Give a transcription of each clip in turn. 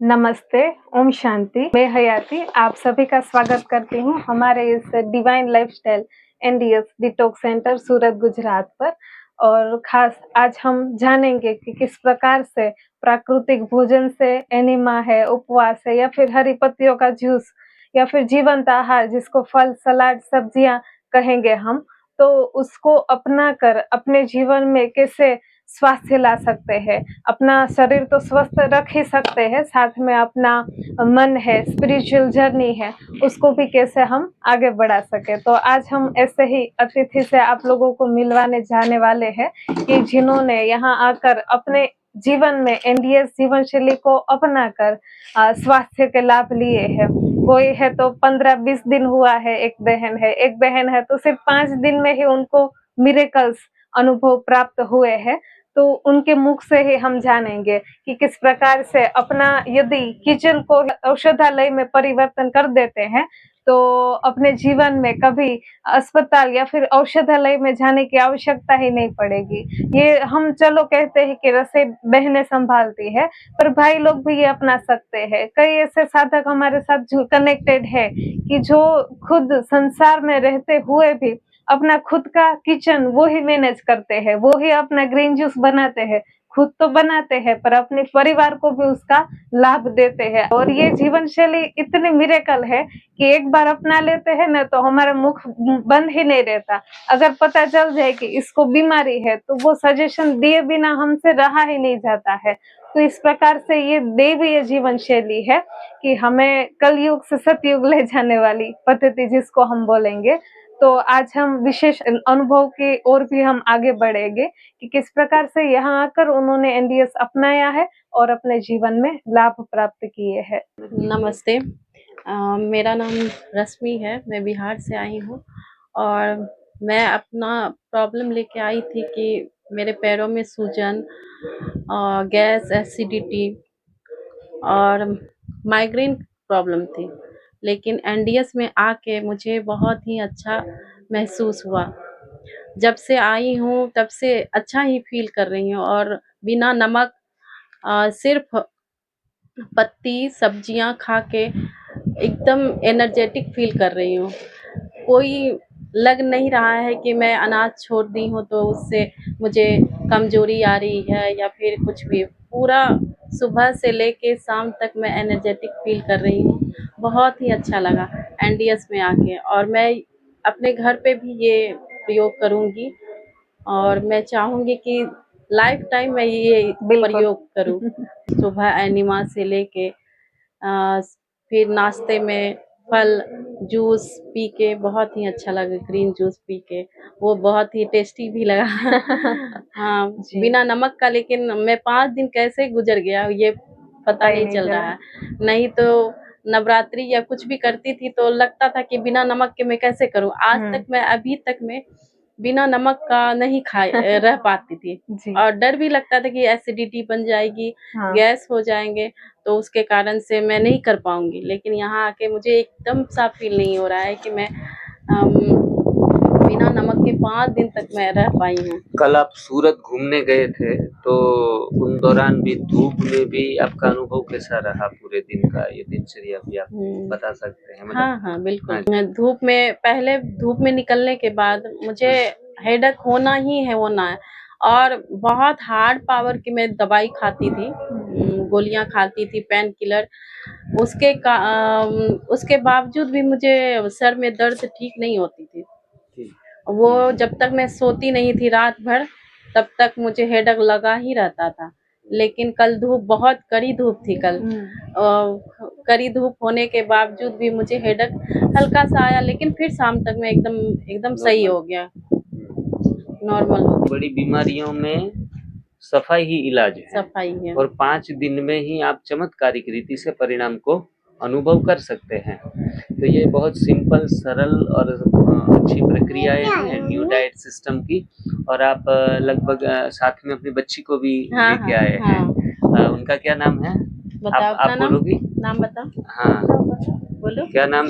नमस्ते, ओम शांति। मैं हयाती आप सभी का स्वागत करती हूँ हमारे इस divine lifestyle NDS detox centre Surat Gujarat पर। और खास आज हम जानेंगे कि किस प्रकार से प्राकृतिक भोजन से एनिमा है, उपवास है या फिर हरी पत्तियों का जूस या फिर जीवंत आहार जिसको फल, सलाद, सब्जियाँ कहेंगे हम, तो उसको अपना कर अपने जीवन में कैसे स्वास्थ्य ला सकते हैं। अपना शरीर तो स्वस्थ रख ही सकते हैं, साथ में अपना मन है, स्पिरिचुअल जर्नी है, उसको भी कैसे हम आगे बढ़ा सके। तो आज हम ऐसे ही अतिथि से आप लोगों को मिलवाने जाने वाले हैं कि जिन्होंने यहाँ आकर अपने जीवन में एनडीएस जीवन शैली को अपनाकर स्वास्थ्य के लाभ लिए हैं। कोई है तो 15-20 दिन हुआ है, एक बहन है तो सिर्फ 5 दिन में ही उनको मिरेकल्स अनुभव प्राप्त हुए हैं। तो उनके मुख से ही हम जानेंगे कि किस प्रकार से अपना यदि किचन को औषधालय में परिवर्तन कर देते हैं तो अपने जीवन में कभी अस्पताल या फिर औषधालय में जाने की आवश्यकता ही नहीं पड़ेगी। ये हम चलो कहते हैं कि रसोई बहनें संभालती है, पर भाई लोग भी ये अपना सकते हैं। कई ऐसे साधक हमारे साथ कनेक्टेड है कि जो खुद संसार में रहते हुए भी अपना खुद का किचन वो ही मैनेज करते हैं, वो ही अपना ग्रीन जूस बनाते हैं, खुद तो बनाते हैं पर अपने परिवार को भी उसका लाभ देते हैं। और ये जीवन शैली इतनी मिरेकल है कि एक बार अपना लेते हैं ना तो हमारा मुख बंद ही नहीं रहता। अगर पता चल जाए कि इसको बीमारी है तो वो सजेशन दिए बिना हमसे रहा ही नहीं जाता है। तो इस प्रकार से ये दैवीय जीवन शैली है कि हमें कलयुग से सतयुग ले जाने वाली पद्धति जिसको हम बोलेंगे। तो आज हम विशेष अनुभव की ओर भी हम आगे बढ़ेंगे कि किस प्रकार से यहाँ आकर उन्होंने एनडीएस अपनाया है और अपने जीवन में लाभ प्राप्त किए हैं। नमस्ते। मेरा नाम रश्मि है, मैं बिहार से आई हूँ और मैं अपना प्रॉब्लम लेके आई थी कि मेरे पैरों में सूजन, गैस, एसिडिटी और माइग्रेन प्रॉब्लम थी। लेकिन एनडीएस में आके मुझे बहुत ही अच्छा महसूस हुआ। जब से आई हूँ तब से अच्छा ही फील कर रही हूँ और बिना नमक सिर्फ पत्ती सब्जियां खा के एकदम एनर्जेटिक फील कर रही हूँ। कोई लग नहीं रहा है कि मैं अनाज छोड़ दी हूँ तो उससे मुझे कमजोरी आ रही है या फिर कुछ भी। पूरा सुबह से लेके शाम तक मैं एनर्जेटिक फील कर रही हूँ। बहुत ही अच्छा लगा एनडीएस में आके और मैं अपने घर पे भी ये प्रयोग करूँगी और मैं चाहूँगी कि लाइफ टाइम मैं ये प्रयोग करूँ। सुबह एनिमा से लेके फिर नाश्ते में फल जूस पी के बहुत ही अच्छा लगा। ग्रीन जूस पी के वो बहुत ही टेस्टी भी लगा। हाँ, बिना नमक का। लेकिन मैं 5 दिन कैसे गुजर गया ये पता नहीं चल रहा है। नहीं तो नवरात्रि या कुछ भी करती थी तो लगता था कि बिना नमक के मैं कैसे करूँ। आज तक मैं अभी तक मैं बिना नमक का नहीं खाए रह पाती थी और डर भी लगता था कि एसिडिटी बन जाएगी, गैस हो जाएंगे तो उसके कारण से मैं नहीं कर पाऊंगी। लेकिन यहाँ आके मुझे एकदम सा फील नहीं हो रहा है कि मैं बिना नमक के 5 दिन तक मैं रह पाई हूँ। कल आप सूरत घूमने गए थे तो उन दौरान भी धूप में भी आपका अनुभव कैसा रहा? पूरे दिन का ये दिनचर्या भी आप बता सकते हैं? हाँ बिल्कुल। धूप में पहले धूप में निकलने के बाद मुझे हेडेक होना ही है होना है और बहुत हार्ड पावर की मैं दवाई खाती थी, गोलियां खाती थी, पेन किलर। उसके बावजूद भी मुझे सर में दर्द ठीक नहीं होती थी। वो जब तक मैं सोती नहीं थी रात भर तब तक मुझे हेडेक लगा ही रहता था। लेकिन कल धूप बहुत कड़ी धूप थी कल। कड़ी धूप होने के बावजूद भी मुझे हेडेक हल्का सा आया लेकिन फिर शाम तक मैं एकदम सही हो गया, नॉर्मल हो गया। बड़ी बीमारियों में सफाई ही इलाज है। सफाई है और 5 दिन में ही आप चमत्कारिक रीति से परिणाम को अनुभव कर सकते हैं। तो ये बहुत सिंपल, सरल और अच्छी प्रक्रियाएं हैं न्यू डाइट सिस्टम की। और आप लगभग साथ में अपनी बच्ची को भी लेके आए हैं। उनका क्या नाम है? आप बोलोगी? नाम बता। हाँ बोलो। क्या नाम?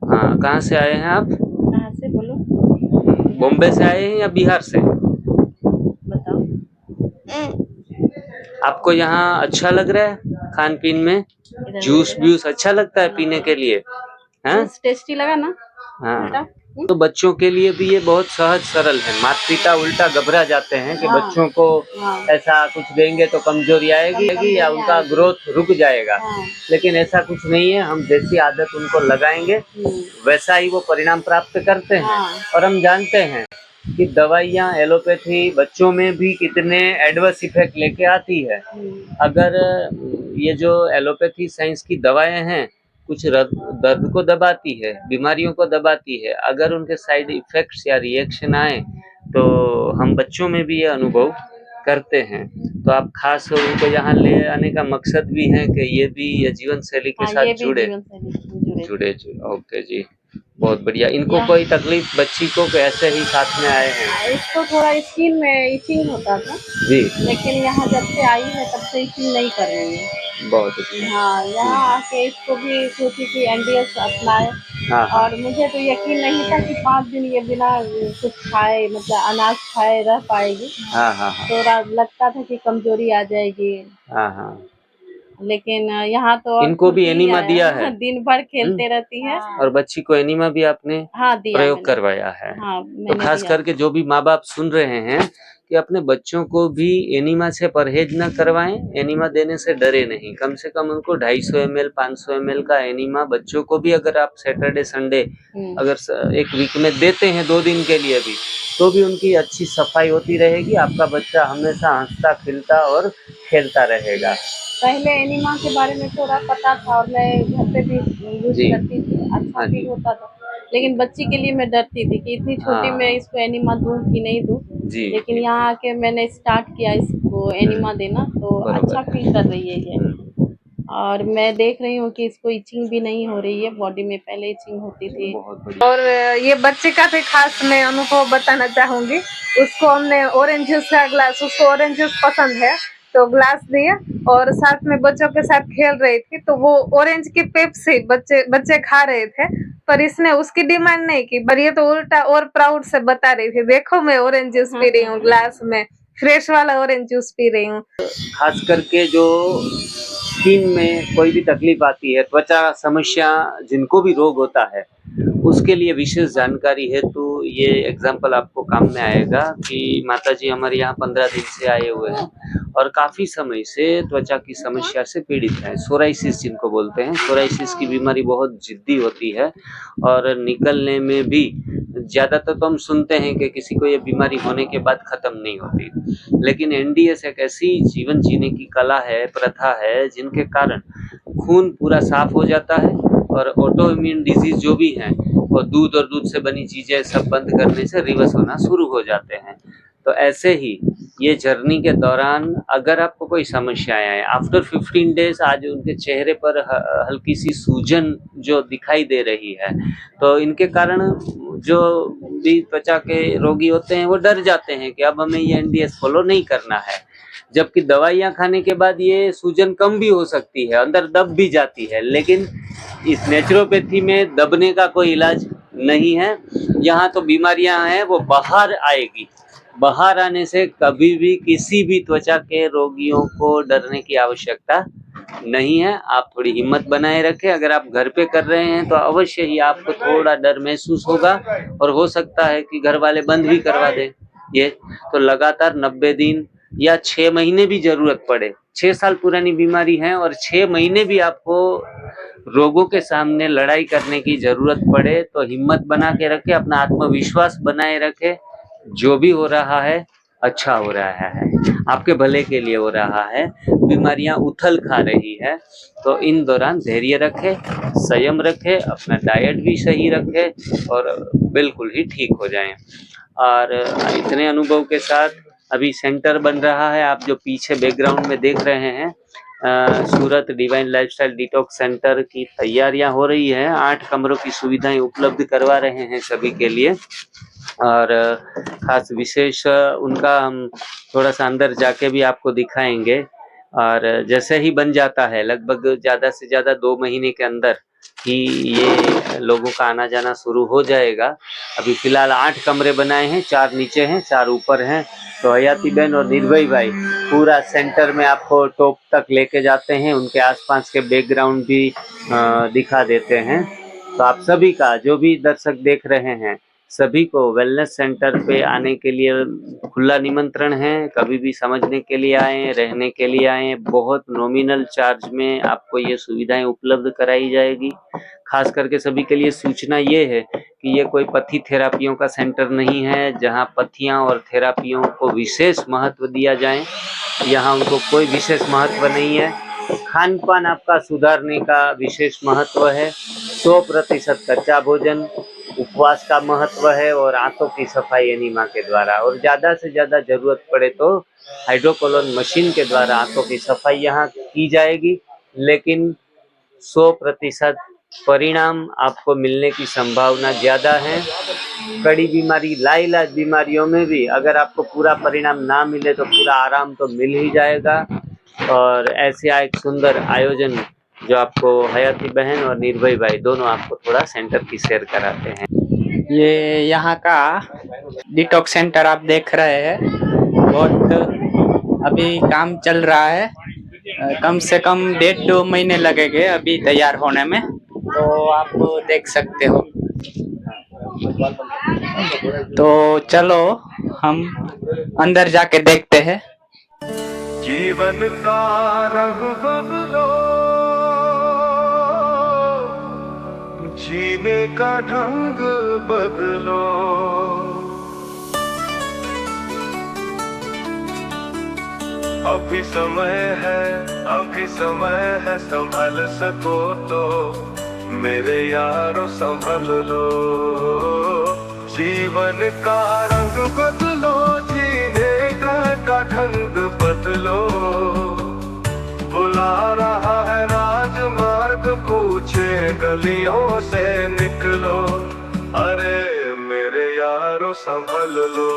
हाँ, कहाँ से आए हैं आप? कहाँ से बोलो? बॉम्बे से आए हैं या बिहार से? बताओ। आपको यहाँ अच्छा लग रहा है खान पीन में? इधर जूस व्यूस अच्छा लगता है पीने के लिए? हैं? टेस्टी लगा ना हाँ। बेटा? तो बच्चों के लिए भी ये बहुत सहज सरल है। माता पिता उल्टा घबरा जाते हैं कि हाँ, बच्चों को हाँ, ऐसा कुछ देंगे तो कमजोरी आएगी या उनका ग्रोथ रुक जाएगा, हाँ, लेकिन ऐसा कुछ नहीं है। हम जैसी आदत उनको लगाएंगे वैसा ही वो परिणाम प्राप्त करते हैं। हाँ, और हम जानते हैं कि दवाइयाँ एलोपैथी बच्चों में भी कितने एडवर्स इफेक्ट लेके आती है। अगर ये जो एलोपैथी साइंस की दवाएं हैं कुछ दर्द को दबाती है, बीमारियों को दबाती है, अगर उनके साइड इफेक्ट्स या रिएक्शन आए तो हम बच्चों में भी ये अनुभव करते हैं। तो आप खास उनको यहाँ ले आने का मकसद भी है कि ये भी ये जीवन शैली के हाँ, साथ ये भी जुड़े जीवन शैली से जुड़े। ओके जी, बहुत बढ़िया। इनको कोई तकलीफ बच्ची को ऐसे ही साथ में आए हैं? इसको थोड़ा स्किन में इचिंग होता था जी, लेकिन यहाँ जब से आई है तब से इचिंग नहीं कर रही है। बहुत अच्छा। हाँ, यहाँ आके इसको भी सोची कि एनडीएस अपनाए हाँ हाँ और मुझे तो यकीन नहीं था कि 5 दिन ये बिना कुछ खाए मतलब अनाज खाए रह पाएगी। हाँ हाँ हाँ थोड़ा लगता था कि कमजोरी आ जाएगी, हाँ हाँ। लेकिन यहाँ तो और इनको भी फुर्ती एनीमा है। दिया है? दिन भर खेलते रहती है। और बच्ची को एनीमा भी आपने हाँ, दिया प्रयोग मैंने। करवाया है? हाँ, तो मैंने खास दिया। करके जो भी माँ बाप सुन रहे हैं कि अपने बच्चों को भी एनीमा से परहेज न करवाएं, एनीमा देने से डरे नहीं। कम से कम उनको 250 ml 500 ml का एनीमा बच्चों को भी अगर आप सैटरडे संडे अगर एक वीक में देते हैं 2 दिन के लिए भी, तो भी उनकी अच्छी सफाई होती रहेगी। आपका बच्चा हमेशा हंसता खिलता और खेलता रहेगा। पहले एनिमा के बारे में थोड़ा पता था और मैं घर पे भी यूज जी। करती थी, अच्छा हाँ जी। फील होता था। लेकिन बच्ची के लिए मैं डरती थी कि इतनी छोटी हाँ। मैं इसको एनिमा दूं कि नहीं दूं। जी, लेकिन जी। यहाँ आके मैंने स्टार्ट किया इसको एनिमा देना, तो बरोबर अच्छा है। फील कर रही है ये। और मैं देख रही हूँ कि इसको इचिंग भी नहीं हो रही है, बॉडी में पहले इचिंग होती थी। बहुत बढ़िया। और ये बच्चे का भी खास मैं अनुभव बताना चाहूंगी। उसको हमने ऑरेंज जूस का ग्लास, उसको ऑरेंज जूस पसंद है तो ग्लास दिया और साथ में बच्चों के साथ खेल रही थी तो वो ऑरेंज की पेप्सी बच्चे खा रहे थे, पर इसने उसकी डिमांड नहीं की, पर ये तो उल्टा और प्राउड से बता रही थी, देखो मैं ऑरेंज जूस पी रही हूँ, ग्लास में फ्रेश वाला ऑरेंज जूस पी रही हूँ। खास करके जो स्किन में कोई भी तकलीफ आती है, त्वचा समस्या जिनको भी रोग होता है, उसके लिए विशेष जानकारी है तो ये एग्जाम्पल आपको काम में आएगा कि माताजी हमारे यहाँ 15 दिन से आए हुए हैं और काफ़ी समय से त्वचा की समस्या से पीड़ित हैं। सोराइसिस जिनको बोलते हैं, सोराइसिस की बीमारी बहुत जिद्दी होती है और निकलने में भी ज़्यादातर तो हम सुनते हैं कि किसी को ये बीमारी होने के बाद ख़त्म नहीं होती, लेकिन एनडीएस एक ऐसी जीवन जीने की कला है, प्रथा है, जिनके कारण खून पूरा साफ हो जाता है और ऑटो इम्यून डिजीज जो भी हैं वो दूध और दूध से बनी चीज़ें सब बंद करने से रिवर्स होना शुरू हो जाते हैं। तो ऐसे ही ये जर्नी के दौरान अगर आपको कोई समस्याएं आए, आफ्टर 15 डेज आज उनके चेहरे पर हल्की सी सूजन जो दिखाई दे रही है, तो इनके कारण जो भी त्वचा के रोगी होते हैं वो डर जाते हैं कि अब हमें ये एनडीएस फॉलो नहीं करना है, जबकि दवाइयाँ खाने के बाद ये सूजन कम भी हो सकती है, अंदर दब भी जाती है, लेकिन इस नेचुरोपैथी में दबने का कोई इलाज नहीं है। यहाँ तो बीमारियाँ हैं वो बाहर आएगी, बाहर आने से कभी भी किसी भी त्वचा के रोगियों को डरने की आवश्यकता नहीं है। आप थोड़ी हिम्मत बनाए रखें। अगर आप घर पे कर रहे हैं तो अवश्य ही आपको थोड़ा डर महसूस होगा और हो सकता है कि घर वाले बंद भी करवा दें ये। तो लगातार 90 दिन या 6 महीने भी जरूरत पड़े, 6 साल पुरानी बीमारी है और 6 महीने भी आपको रोगों के सामने लड़ाई करने की जरूरत पड़े तो हिम्मत बना के रखें, अपना आत्मविश्वास बनाए रखें। जो भी हो रहा है अच्छा हो रहा है, आपके भले के लिए हो रहा है। बीमारियां उथल खा रही है तो इन दौरान धैर्य रखें, संयम रखें, अपना डाइट भी सही रखें और बिल्कुल ही ठीक हो जाएं। और इतने अनुभव के साथ अभी सेंटर बन रहा है, आप जो पीछे बैकग्राउंड में देख रहे हैं, सूरत डिवाइन लाइफस्टाइल डिटॉक्स सेंटर की तैयारियां हो रही है। 8 कमरों की सुविधाएं उपलब्ध करवा रहे हैं सभी के लिए और खास विशेष उनका हम थोड़ा सा अंदर जाके भी आपको दिखाएंगे। और जैसे ही बन जाता है, लगभग ज़्यादा से ज़्यादा 2 महीने के अंदर ही ये लोगों का आना जाना शुरू हो जाएगा। अभी फिलहाल 8 कमरे बनाए हैं, 4 नीचे हैं, 4 ऊपर हैं। तो हयाती बहन और निर्भय भाई पूरा सेंटर में आपको टॉप तक लेके जाते हैं, उनके आसपास के बैकग्राउंड भी दिखा देते हैं। तो आप सभी का, जो भी दर्शक देख रहे हैं, सभी को वेलनेस सेंटर पे आने के लिए खुला निमंत्रण है। कभी भी समझने के लिए आए, रहने के लिए आए। बहुत नॉमिनल चार्ज में आपको ये सुविधाएं उपलब्ध कराई जाएगी। खास करके सभी के लिए सूचना ये है कि ये कोई पथी थेरापियों का सेंटर नहीं है जहां पथियां और थेरापियों को विशेष महत्व दिया जाए। यहाँ उनको कोई विशेष महत्व नहीं है। खान पान आपका सुधारने का विशेष महत्व है। 100% कच्चा भोजन, उपवास का महत्व है और आंतों की सफाई एनीमा के द्वारा, और ज़्यादा से ज़्यादा ज़रूरत पड़े तो हाइड्रोकोलोन मशीन के द्वारा आंतों की सफाई यहाँ की जाएगी। लेकिन 100% परिणाम आपको मिलने की संभावना ज़्यादा है। कड़ी बीमारी, लाइलाज बीमारियों में भी अगर आपको पूरा परिणाम ना मिले तो पूरा आराम तो मिल ही जाएगा। और ऐसे एक सुंदर आयोजन जो आपको हयाती बहन और निर्भय भाई दोनों आपको थोड़ा सेंटर की शेयर कराते हैं। ये यहाँ का डिटॉक्स सेंटर आप देख रहे हैं, बहुत अभी काम चल रहा है। कम से कम 1.5-2 महीने लगेंगे अभी तैयार होने में, तो आप देख सकते हो। तो चलो हम अंदर जाके देखते हैं। जीवन का रंग बदलो, जीने का ढंग बदलो। अभी समय है, अभी समय है, संभल सको तो मेरे यारो संभल लो। जीवन का रंग बदलो, जीने का ढंग बदलो। बुला रहा है राजमार्ग, पूछे गलियों से निकलो। अरे मेरे यारो संभल लो।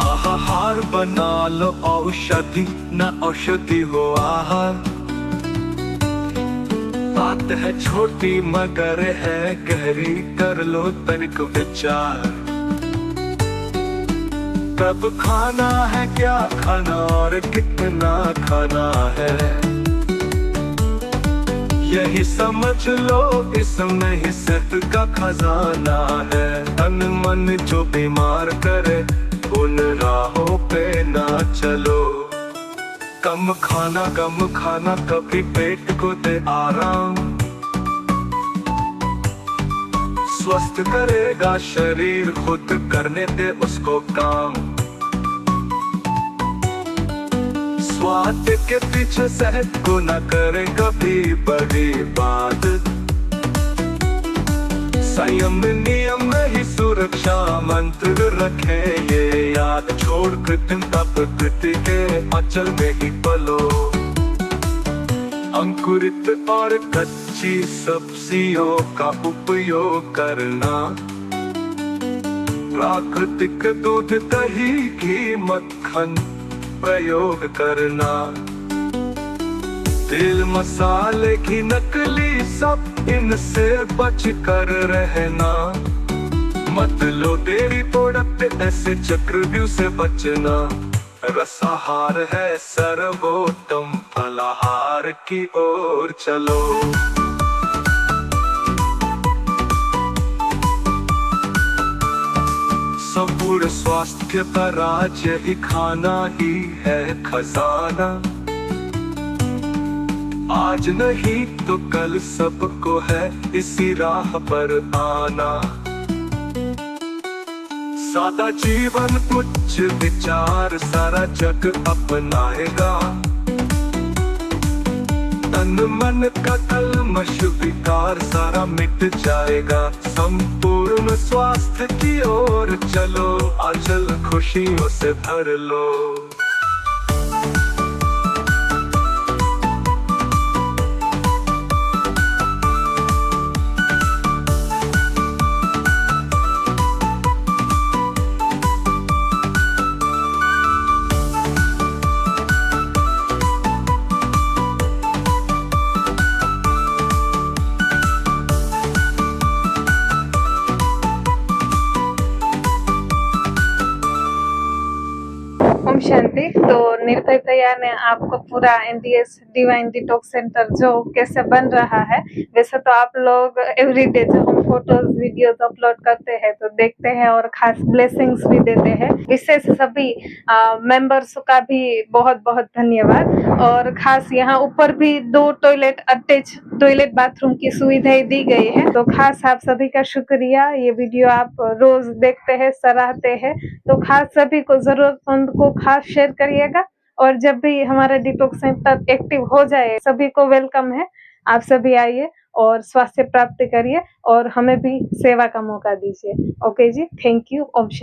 आहार बना लो औषधि, न औषधि हो आहार। बात है छोटी मगर है गहरी, कर लो तनिक विचार। कब खाना है, क्या खाना और कितना खाना है, यही समझ लो इसमें ही सेहत का खजाना है। तन मन जो बीमार करे उन राहों पे ना चलो। कम खाना कभी पेट को दे आराम। स्वस्थ करेगा शरीर, खुद करने दे उसको काम। स्वाद के पीछे सेहत को न करे कभी बड़ी बात। संयम नियम ही सुरक्षा मंत्र रखे ये याद। छोड़ कृत्रिमता, प्रकृति के अचल में ही पलो। अंकुरित और कच्ची सब्जियों का उपयोग करना। प्राकृतिक दूध, दही, घी, मक्खन प्रयोग करना। तेल मसाले की नकली सब, इनसे बच कर रहना। मत लो डेयरी प्रोडक्ट, ऐसे चक्रव्यूह से बचना। रसाहार है सर्वोत्तम, फलाहार की ओर चलो। संपूर्ण स्वास्थ्य का राज्य ही खाना ही है खजाना। आज नहीं तो कल सबको है इसी राह पर आना। सादा जीवन, उच्च विचार, सारा जग अपनाएगा। तन मन का कल्मश विकार सारा मिट जाएगा। संपूर्ण स्वास्थ्य की ओर चलो, आंचल खुशियों से भर लो। उदय भैया ने आपको पूरा NDS डिवाइन डिटॉक्स सेंटर जो कैसे बन रहा है, वैसे तो आप लोग एवरीडे जो हम फोटोज वीडियोस अपलोड करते हैं तो देखते हैं और खास ब्लेसिंग्स भी देते हैं। विशेष सभी मेंबर्स का भी बहुत बहुत धन्यवाद। और खास यहाँ ऊपर भी 2 टॉयलेट अटैच टॉयलेट बाथरूम की सुविधाएं दी गई है, तो खास आप सभी का शुक्रिया। ये वीडियो आप रोज देखते हैं, सराहते हैं, तो खास सभी को जरूरतमंद को खास शेयर करिएगा। और जब भी हमारा डिटॉक्स सेंटर एक्टिव हो जाए, सभी को वेलकम है। आप सभी आइए और स्वास्थ्य प्राप्त करिए और हमें भी सेवा का मौका दीजिए। ओके जी, थैंक यू। ओम शांति।